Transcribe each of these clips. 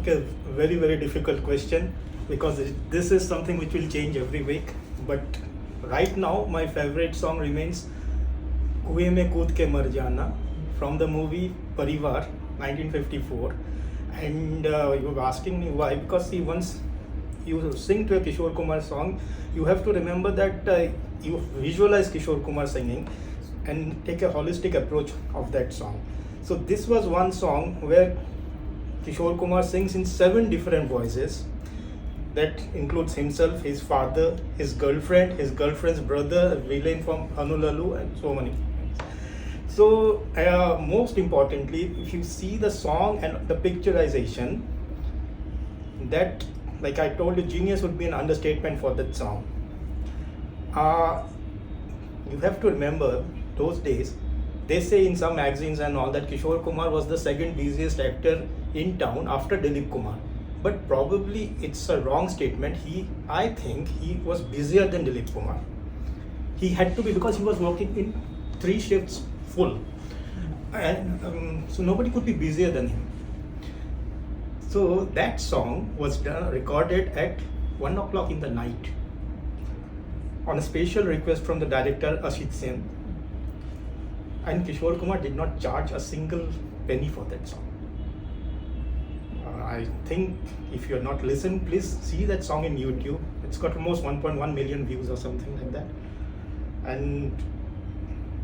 Okay, very, very difficult question because this is something which will change every week. But right now, my favorite song remains Kuएं में कूद के मर जाना from the movie Parivar 1954. And you were asking me why, because see, once you sing to a Kishore Kumar song, you have to remember that you visualize Kishore Kumar singing and take a holistic approach of that song. So this was one song where Kishore Kumar sings in 7 different voices. That includes himself, his father, his girlfriend's brother, a villain from Honolulu, and so many. So most importantly, if you see the song and the picturization, that, like I told you, genius would be an understatement for that song. You have to remember those days, they say in some magazines and all that Kishore Kumar was the second busiest actor in town after Dilip Kumar. But probably it's a wrong statement. I think he was busier than Dilip Kumar. He had to be, because he was working in 3 shifts full. And so nobody could be busier than him. So that song was recorded at 1 o'clock in the night on a special request from the director Ashit Sen. And Kishore Kumar did not charge a single penny for that song. I think if you are not listened, please see that song in YouTube. It's got almost 1.1 million views or something like that. And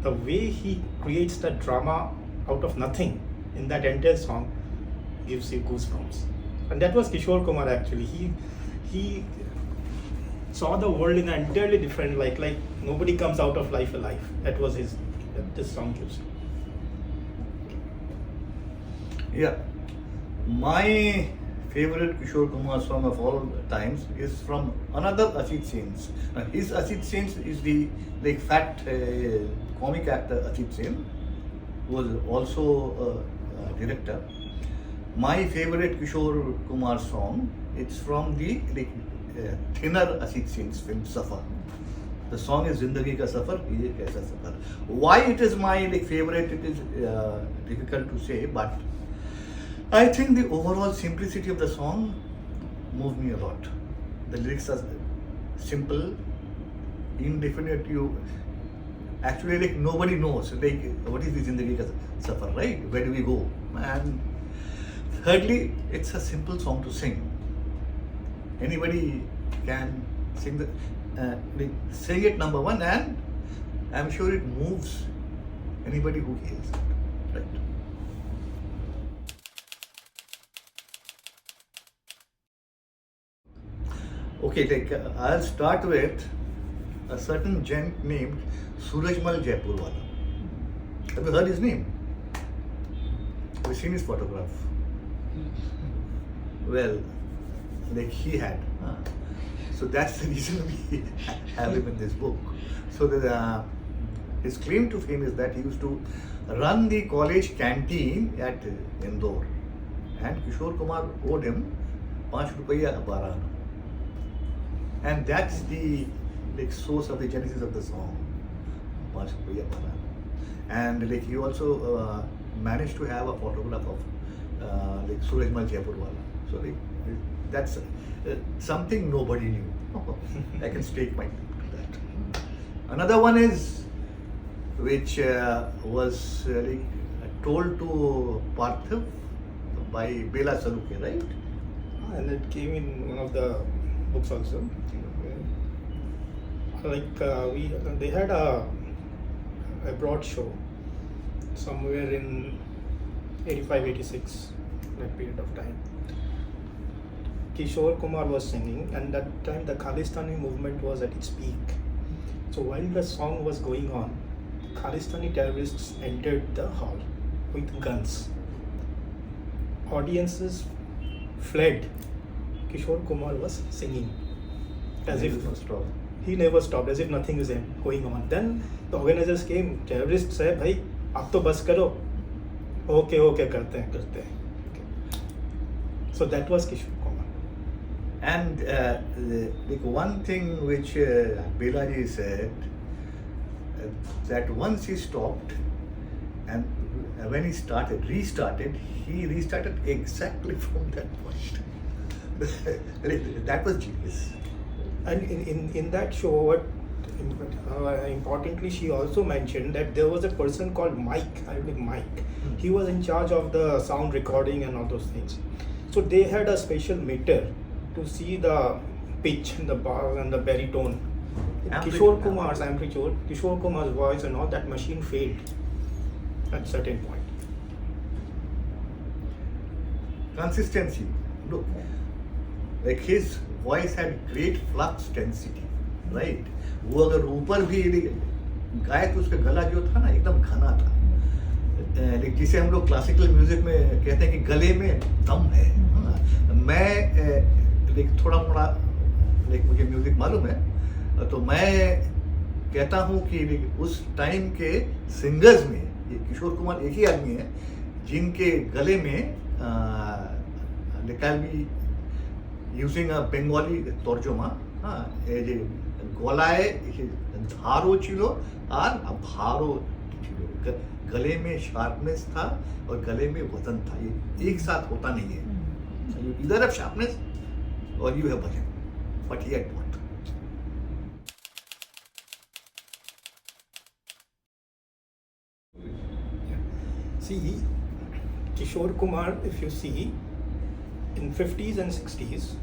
the way he creates the drama out of nothing in that entire song gives you goosebumps. And that was Kishore Kumar actually. He saw the world in an entirely different light, like nobody comes out of life alive. That was this song gives. Yeah. My favorite Kishore Kumar song of all times is from another Ashit Sen. His Ashit Sen is the fat comic actor Ashit Sen, who was also a director. My favorite Kishore Kumar song, it's from the thinner Ashit Sen's film Safar. The song is Zindagi Ka Safar, Ye Kaisa Safar. Why it is my favorite, it is difficult to say, but I think the overall simplicity of the song moved me a lot. The lyrics are simple, indefinite. Actually, nobody knows what is the Zindagi Ka Safar, right? Where do we go? And thirdly, it's a simple song to sing. Anybody can sing sing it, number one, and I'm sure it moves anybody who hears it, right? Okay, I'll start with a certain gent named Surajmal Jaipurwala. Have you heard his name? Have you seen his photograph? Well, he had. So that's the reason we have him in this book. So his claim to fame is that he used to run the college canteen at Indore, and Kishore Kumar owed him 5 rupees a ana. And that's the source of the genesis of the song, 5 rupees a ana. And he also managed to have a photograph of Surajmal Jaipurwala. So that's something nobody knew. I can stake my claim to that. Another one is, which was told to Parthiv by Bela Salukya, right? And it came in one of the books also. They had a broad show somewhere in 85-86, that period of time. Kishore Kumar was singing, and that time the Khalistani movement was at its peak. So while the song was going on, Khalistani terrorists entered the hall with guns. Audiences fled. Kishore Kumar was singing as if he never stopped, as if nothing is going on. Then the organizers came. Terrorists said, "Bhai, ab to bas karo." Okay, karte hain. So that was Kishore Kumar. And one thing which Belaji said, that once he stopped, and when he restarted exactly from that point. That was genius. And in that show, what importantly, she also mentioned that there was a person called Mike. I believe Mike. He was in charge of the sound recording and all those things. So they had a special meter to see the pitch and the bass and the baritone. Kishore Kumar's amplitude, Kishore Kumar's voice and all that machine failed at certain point. Consistency. Look, like his voice had great flux density, right? वो अगर ऊपर भी गाए तो उसका गला जो था ना एकदम घना था, जिसे हम लोग क्लासिकल म्यूजिक में कहते हैं कि गले में दम है। मैं थोड़ा मोड़ा मुझे म्यूजिक मालूम है, तो मैं कहता हूँ कि उस टाइम के सिंगर्स में ये किशोर कुमार एक ही आदमी है जिनके गले में यूजिंग अ बेंगली तर्जुमा गलाय धारो चिलो और भारो चिलो, गले में शार्पनेस था और गले में वजन था, ये एक साथ होता नहीं है। You either have sharpness or you have वजन, but he had both. See, Kishore Kumar, if you see, in 50s and 60s,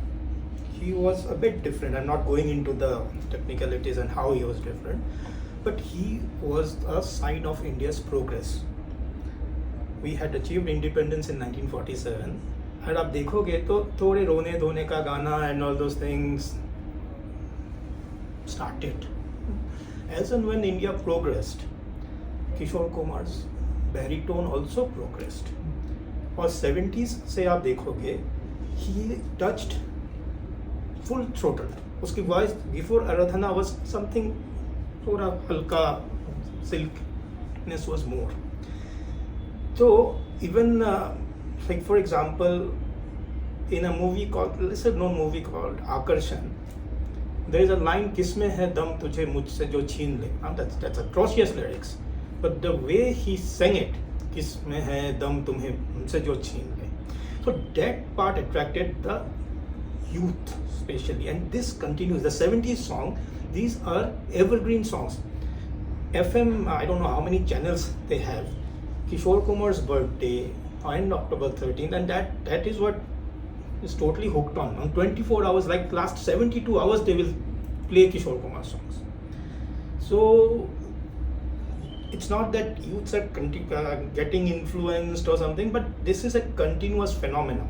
he was a bit different. I'm not going into the technicalities and how he was different, but he was a sign of India's progress. We had achieved independence in 1947. And आप देखोगे तो थोड़े रोने धोने का गाना and all those things started. As and when India progressed, Kishore Kumar's baritone also progressed. और 70s से आप देखोगे, he touched full throttle. उसकी voice before Aradhana was something थोड़ा हल्का, silkiness was more. So even like for example, in a movie called, lesser known movie called Akarshan, there is a line, किसमें है दम तुझे मुझसे जो छीन ले. That's atrocious lyrics, but the way he sang it, किसमें है दम तुम्हें मुझसे जो छीन ले. So that part attracted the youth especially, and this continues. The 70s song, these are evergreen songs. FM, I don't know how many channels they have. Kishore Kumar's birthday and October 13th, and that is what is totally hooked on 24 hours, like last 72 hours they will play Kishore Kumar songs. So it's not that youths are getting influenced or something, but this is a continuous phenomenon.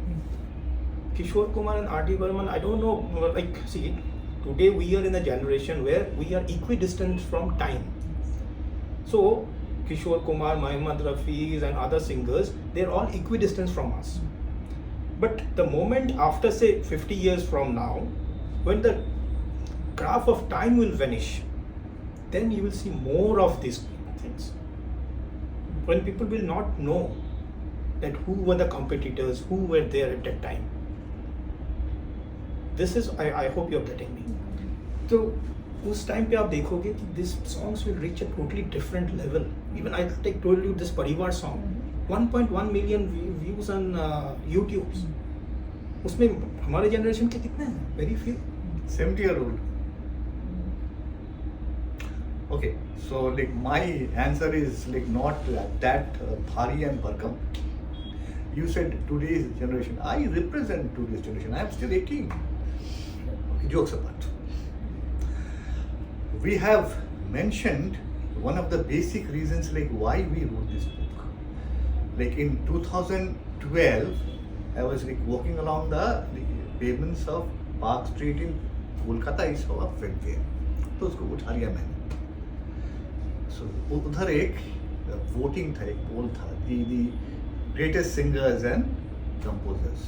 Kishore Kumar and R.D. Burman, I don't know, like, see, today we are in a generation where we are equidistant from time. So Kishore Kumar, Mohammed Rafi's and other singers, they're all equidistant from us. But the moment after say 50 years from now, when the graph of time will vanish, then you will see more of these things. When people will not know that who were the competitors, who were there at that time. This is, I hope you're getting me. So उस time पे आप देखोगे कि this songs will reach a totally different level. Even I told you this परिवार song, 1.1 million views on YouTube. उसमें हमारे generation के कितने हैं? Very few. 70-year-old. Okay, so like my answer is like not that bhari and bharkam. You said today's generation. I represent today's generation. I am still 18. Okay, jokes apart. We have mentioned one of the basic reasons like why we wrote this book. Like in 2012, I was like walking along the pavements of Park Street in Kolkata. I saw a film fair. तो उसको उठा लिया मैंने. So उधर एक voting था, एक poll था, the greatest singers and composers.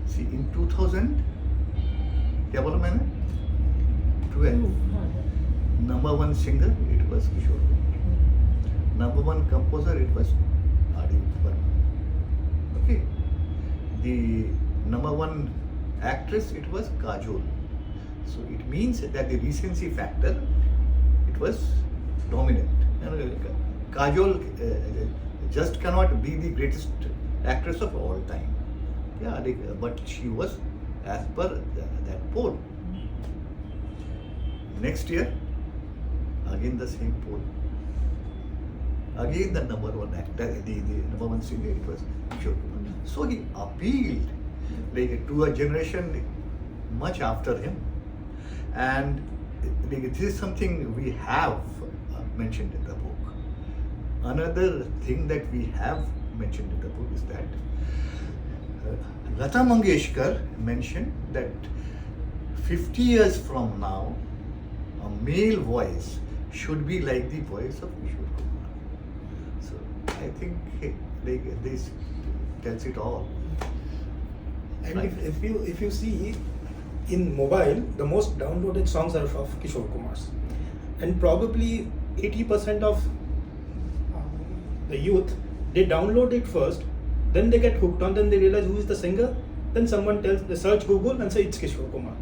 See in 2000, क्या बोला मैंने? 12. Number one singer, it was Kishore Kumar. Number one composer, it was R.D. Burman. Okay. The number one actress, it was Kajol. So it means that the recency factor, it was dominant. Kajol just cannot be the greatest actress of all time. Yeah, but she was as per that poll. Next year, again the same poll. Again the number one actor, the number one singer, it was Kishore Kumar. So he appealed to a generation much after him. And this is something we have mentioned in the book. Another thing that we have mentioned in the book is that Lata Mangeshkar mentioned that 50 years from now, a male voice should be like the voice of Kishore Kumar. So I think this tells it all. And if you see in mobile, the most downloaded songs are of Kishore Kumar's, and probably 80% of the youth, they download it first, then they get hooked on, then they realize who is the singer, then someone tells, they search Google and say it's Kishore Kumar.